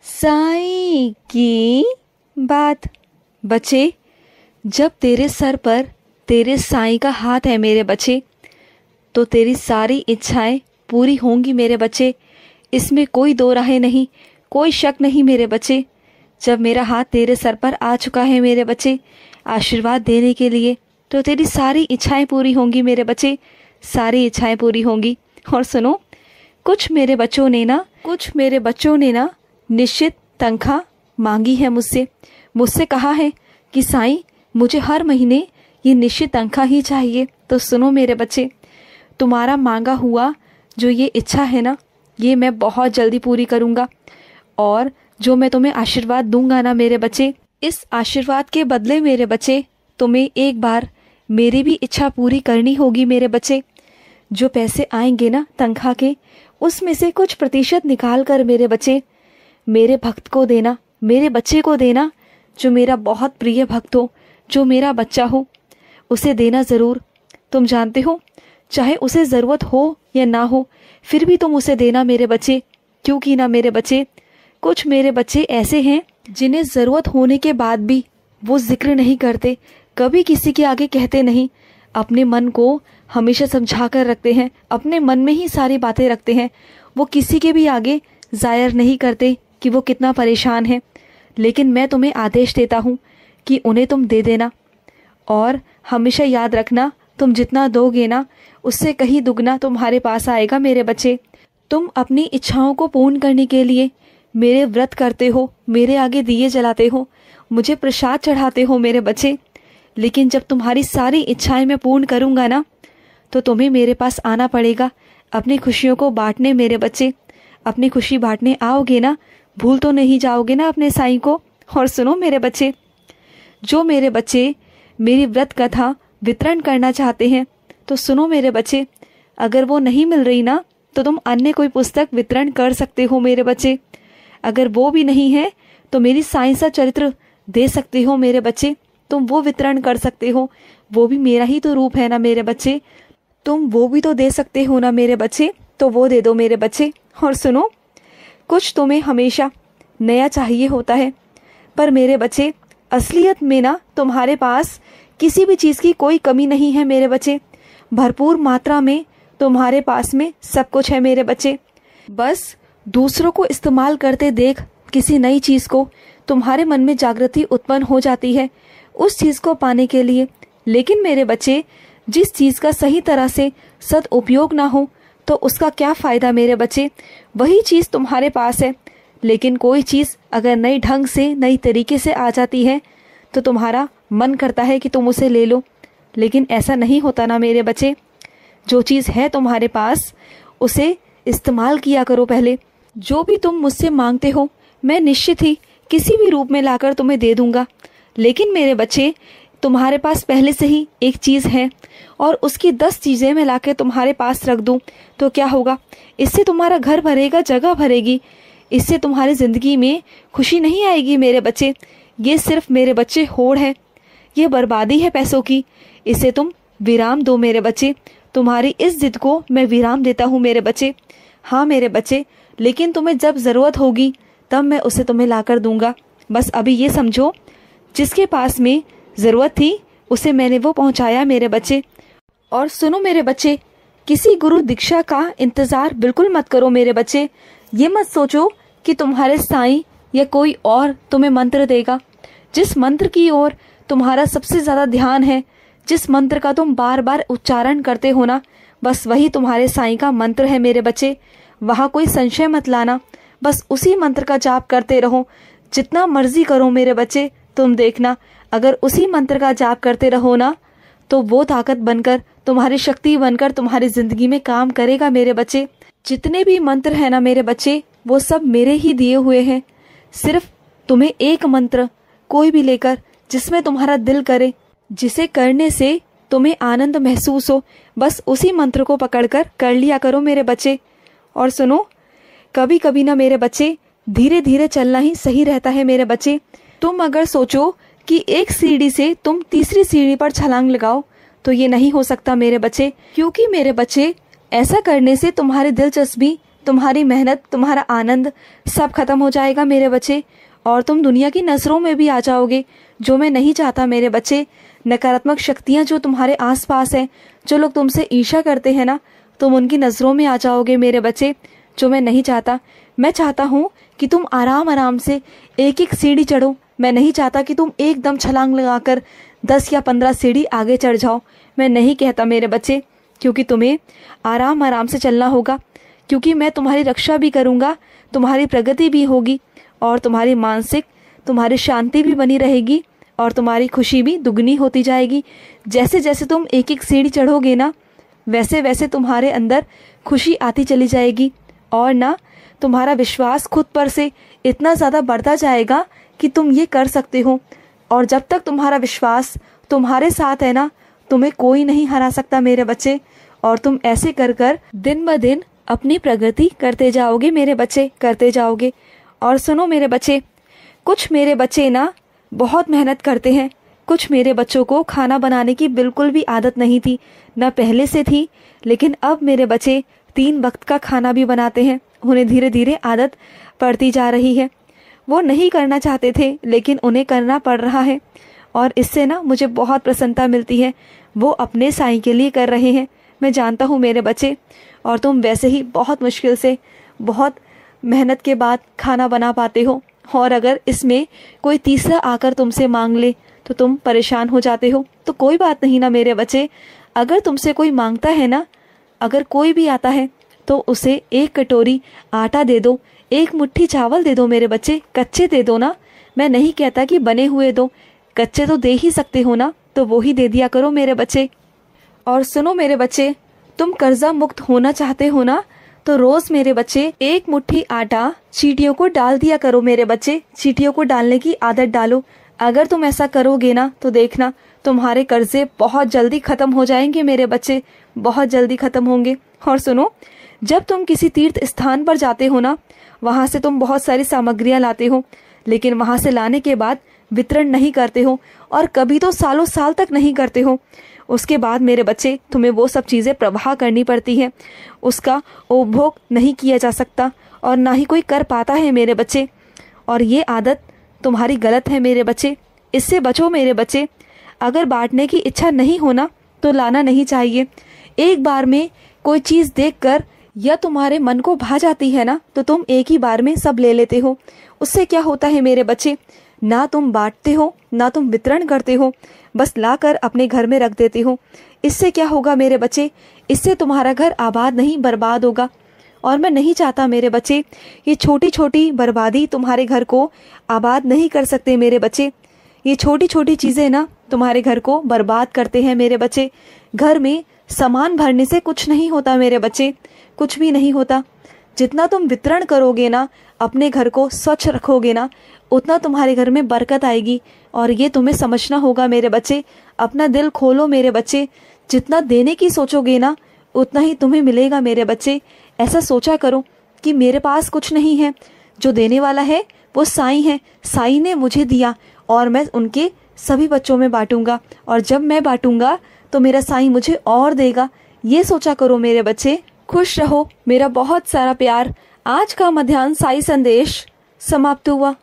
साईं की बात। बच्चे, जब तेरे सर पर तेरे साईं का हाथ है मेरे बच्चे, तो तेरी सारी इच्छाएं पूरी होंगी मेरे बच्चे। इसमें कोई दो राहें नहीं, कोई शक नहीं मेरे बच्चे। जब मेरा हाथ तेरे सर पर आ चुका है मेरे बच्चे आशीर्वाद देने के लिए, तो तेरी सारी इच्छाएं पूरी होंगी मेरे बच्चे, सारी इच्छाएं पूरी होंगी। और सुनो, कुछ मेरे बच्चों ने ना निश्चित तनख्वाह मांगी है मुझसे कहा है कि साईं मुझे हर महीने ये निश्चित तनख्वाह ही चाहिए। तो सुनो मेरे बच्चे, तुम्हारा मांगा हुआ जो ये इच्छा है ना, ये मैं बहुत जल्दी पूरी करूँगा। और जो मैं तुम्हें आशीर्वाद दूंगा ना मेरे बच्चे, इस आशीर्वाद के बदले मेरे बच्चे तुम्हें एक बार मेरी भी इच्छा पूरी करनी होगी मेरे बच्चे। जो पैसे आएंगे ना तनख्वाह के, उसमें से कुछ प्रतिशत निकाल कर मेरे बच्चे मेरे भक्त को देना, मेरे बच्चे को देना, जो मेरा बहुत प्रिय भक्त हो, जो मेरा बच्चा हो, उसे देना ज़रूर। तुम जानते हो, चाहे उसे ज़रूरत हो या ना हो, फिर भी तुम उसे देना मेरे बच्चे। क्योंकि ना मेरे बच्चे, कुछ मेरे बच्चे ऐसे हैं जिन्हें ज़रूरत होने के बाद भी वो जिक्र नहीं करते, कभी किसी के आगे कहते नहीं, अपने मन को हमेशा समझा कर रखते हैं, अपने मन में ही सारी बातें रखते हैं। वो किसी के भी आगे ज़ाहिर नहीं करते कि वो कितना परेशान है। लेकिन मैं तुम्हें आदेश देता हूँ कि उन्हें तुम दे देना। और हमेशा याद रखना, तुम जितना दोगे ना, उससे कहीं दुगना तुम्हारे पास आएगा मेरे बच्चे। तुम अपनी इच्छाओं को पूर्ण करने के लिए मेरे व्रत करते हो, मेरे आगे दिए जलाते हो, मुझे प्रसाद चढ़ाते हो मेरे बच्चे। लेकिन जब तुम्हारी सारी इच्छाएं मैं पूर्ण करूँगा ना, तो तुम्हें मेरे पास आना पड़ेगा अपनी खुशियों को बांटने मेरे बच्चे। अपनी खुशी बांटने आओगे ना, भूल तो नहीं जाओगे ना अपने साईं को। और सुनो मेरे बच्चे, जो मेरे बच्चे मेरी व्रत कथा वितरण करना चाहते हैं, तो सुनो मेरे बच्चे, अगर वो नहीं मिल रही ना, तो तुम अन्य कोई पुस्तक वितरण कर सकते हो मेरे बच्चे। अगर वो भी नहीं है तो मेरी साईं सा चरित्र दे सकते हो मेरे बच्चे, तुम वो वितरण कर सकते हो। वो भी मेरा ही तो रूप है ना मेरे बच्चे, तुम वो भी तो दे सकते हो ना मेरे बच्चे, तो वो दे दो मेरे बच्चे। और सुनो, कुछ तुम्हें हमेशा नया चाहिए होता है, पर मेरे बच्चे असलियत में ना तुम्हारे पास किसी भी चीज़ की कोई कमी नहीं है मेरे बच्चे। भरपूर मात्रा में तुम्हारे पास में सब कुछ है मेरे बच्चे। बस दूसरों को इस्तेमाल करते देख किसी नई चीज़ को तुम्हारे मन में जागृति उत्पन्न हो जाती है उस चीज़ को पाने के लिए। लेकिन मेरे बच्चे, जिस चीज़ का सही तरह से सदुपयोग ना हो, तो उसका क्या फ़ायदा मेरे बच्चे। वही चीज़ तुम्हारे पास है, लेकिन कोई चीज़ अगर नई ढंग से, नई तरीके से आ जाती है, तो तुम्हारा मन करता है कि तुम उसे ले लो। लेकिन ऐसा नहीं होता ना मेरे बच्चे। जो चीज़ है तुम्हारे पास, उसे इस्तेमाल किया करो पहले। जो भी तुम मुझसे मांगते हो, मैं निश्चित ही किसी भी रूप में लाकर तुम्हें दे दूंगा। लेकिन मेरे बच्चे, तुम्हारे पास पहले से ही एक चीज़ है और उसकी 10 चीज़ें मैं लाकर तुम्हारे पास रख दूं, तो क्या होगा? इससे तुम्हारा घर भरेगा, जगह भरेगी। इससे तुम्हारी ज़िंदगी में खुशी नहीं आएगी मेरे बच्चे। ये सिर्फ मेरे बच्चे होड़ है, ये बर्बादी है पैसों की। इसे तुम विराम दो मेरे बच्चे। तुम्हारी इस जिद को मैं विराम देता हूँ मेरे बच्चे। हाँ मेरे बच्चे, लेकिन तुम्हें जब ज़रूरत होगी तब मैं उसे तुम्हें ला कर दूंगा। बस अभी ये समझो, जिसके पास में ज़रूरत थी उसे मैंने वो पहुँचाया मेरे बच्चे। और सुनो मेरे बच्चे, किसी गुरु दीक्षा का इंतज़ार बिल्कुल मत करो मेरे बच्चे। ये मत सोचो कि तुम्हारे साईं या कोई और तुम्हें मंत्र देगा। जिस मंत्र की ओर तुम्हारा सबसे ज़्यादा ध्यान है, जिस मंत्र का तुम बार बार उच्चारण करते हो ना, बस वही तुम्हारे साईं का मंत्र है मेरे बच्चे। वहाँ कोई संशय मत लाना, बस उसी मंत्र का जाप करते रहो। जितना मर्जी करो मेरे बच्चे, तुम देखना, अगर उसी मंत्र का जाप करते रहो ना, तो वो ताकत बनकर, तुम्हारी शक्ति बनकर तुम्हारी ज़िंदगी में काम करेगा मेरे बच्चे। जितने भी मंत्र हैं ना मेरे बच्चे, वो सब मेरे ही दिए हुए हैं। सिर्फ तुम्हें एक मंत्र कोई भी लेकर, जिसमें तुम्हारा दिल करे, जिसे करने से तुम्हें आनंद महसूस हो, बस उसी मंत्र को पकड़कर कर लिया करो मेरे बच्चे। और सुनो, कभी कभी ना मेरे बच्चे, धीरे धीरे चलना ही सही रहता है मेरे बच्चे। तुम अगर सोचो कि एक सीढ़ी से तुम तीसरी सीढ़ी पर छलांग लगाओ, तो ये नहीं हो सकता मेरे बच्चे। क्योंकि मेरे बच्चे, ऐसा करने से तुम्हारी दिलचस्पी तुम्हारी मेहनत, तुम्हारा आनंद सब खत्म हो जाएगा मेरे बच्चे, और तुम दुनिया की नज़रों में भी आ जाओगे, जो मैं नहीं चाहता मेरे बच्चे। नकारात्मक शक्तियाँ जो तुम्हारे आसपास हैं, जो लोग तुमसे ईर्ष्या करते हैं ना, तुम उनकी नज़रों में आ जाओगे मेरे बच्चे, जो मैं नहीं चाहता। मैं चाहता हूँ कि तुम आराम आराम से एक एक सीढ़ी चढ़ो। मैं नहीं चाहता कि तुम एकदम छलांग लगाकर 10 या 15 सीढ़ी आगे चढ़ जाओ। मैं नहीं कहता मेरे बच्चे, क्योंकि तुम्हें आराम आराम से चलना होगा, क्योंकि मैं तुम्हारी रक्षा भी करूँगा, तुम्हारी प्रगति भी होगी, और तुम्हारी मानसिक, तुम्हारी शांति भी बनी रहेगी, और तुम्हारी खुशी भी दुगनी होती जाएगी। जैसे जैसे तुम एक एक सीढ़ी चढ़ोगे ना, वैसे वैसे तुम्हारे अंदर खुशी आती चली जाएगी, और ना तुम्हारा विश्वास खुद पर से इतना ज़्यादा बढ़ता जाएगा कि तुम ये कर सकते हो। और जब तक तुम्हारा विश्वास तुम्हारे साथ है ना, तुम्हें कोई नहीं हरा सकता मेरे बच्चे। और तुम ऐसे कर कर दिन ब दिन अपनी प्रगति करते जाओगे मेरे बच्चे, करते जाओगे। और सुनो मेरे बच्चे, कुछ मेरे बच्चे ना बहुत मेहनत करते हैं। कुछ मेरे बच्चों को खाना बनाने की बिल्कुल भी आदत नहीं थी, न पहले से थी, लेकिन अब मेरे बच्चे 3 वक्त का खाना भी बनाते हैं। उन्हें धीरे धीरे आदत पड़ती जा रही है। वो नहीं करना चाहते थे, लेकिन उन्हें करना पड़ रहा है, और इससे ना मुझे बहुत प्रसन्नता मिलती है। वो अपने साईं के लिए कर रहे हैं, मैं जानता हूँ मेरे बच्चे। और तुम वैसे ही बहुत मुश्किल से, बहुत मेहनत के बाद खाना बना पाते हो, और अगर इसमें कोई तीसरा आकर तुमसे मांग ले तो तुम परेशान हो जाते हो। तो कोई बात नहीं ना मेरे बच्चे, अगर तुमसे कोई मांगता है ना, अगर कोई भी आता है तो उसे 1 कटोरी आटा दे दो, 1 मुट्ठी चावल दे दो मेरे बच्चे, कच्चे दे दो ना। मैं नहीं कहता कि बने हुए दो, कच्चे तो दे ही सकते हो ना, तो वो ही दे दिया करो मेरे बच्चे। और सुनो मेरे बच्चे, तुम कर्जा मुक्त होना चाहते हो ना, तो रोज मेरे बच्चे 1 मुट्ठी आटा चींटियों को डाल दिया करो मेरे बच्चे। चींटियों को डालने की आदत डालो। अगर तुम ऐसा करोगे ना, तो देखना तुम्हारे कर्जे बहुत जल्दी खत्म हो जाएंगे मेरे बच्चे, बहुत जल्दी खत्म होंगे। और सुनो, जब तुम किसी तीर्थ स्थान पर जाते हो ना, वहाँ से तुम बहुत सारी सामग्रियाँ लाते हो, लेकिन वहाँ से लाने के बाद वितरण नहीं करते हो, और कभी तो सालों साल तक नहीं करते हो। उसके बाद मेरे बच्चे तुम्हें वो सब चीज़ें प्रवाह करनी पड़ती है, उसका उपभोग नहीं किया जा सकता, और ना ही कोई कर पाता है मेरे बच्चे। और ये आदत तुम्हारी गलत है मेरे बच्चे, इससे बचो मेरे बच्चे। अगर बांटने की इच्छा नहीं होना तो लाना नहीं चाहिए। एक बार में कोई चीज़ देखकर या तुम्हारे मन को भा जाती है ना, तो तुम एक ही बार में सब ले लेते हो। उससे क्या होता है मेरे बच्चे, ना तुम बांटते हो, ना तुम वितरण करते हो, बस लाकर अपने घर में रख देते हो। इससे क्या होगा मेरे बच्चे, इससे तुम्हारा घर आबाद नहीं बर्बाद होगा। और मैं नहीं चाहता मेरे बच्चे, ये छोटी छोटी बर्बादी तुम्हारे घर को आबाद नहीं कर सकते मेरे बच्चे। ये छोटी छोटी चीज़ें ना तुम्हारे घर को बर्बाद करते हैं मेरे बच्चे। घर में सामान भरने से कुछ नहीं होता मेरे बच्चे, कुछ भी नहीं होता। जितना तुम वितरण करोगे ना, अपने घर को स्वच्छ रखोगे ना, उतना तुम्हारे घर में बरकत आएगी। और ये तुम्हें समझना होगा मेरे बच्चे। अपना दिल खोलो मेरे बच्चे, जितना देने की सोचोगे ना, उतना ही तुम्हें मिलेगा मेरे बच्चे। ऐसा सोचा करो कि मेरे पास कुछ नहीं है, जो देने वाला है वो साईं है। साईं ने मुझे दिया, और मैं उनके सभी बच्चों में बांटूंगा, और जब मैं बांटूंगा तो मेरा साईं मुझे और देगा। ये सोचा करो मेरे बच्चे। खुश रहो, मेरा बहुत सारा प्यार। आज का मध्याह्न साई संदेश समाप्त हुआ।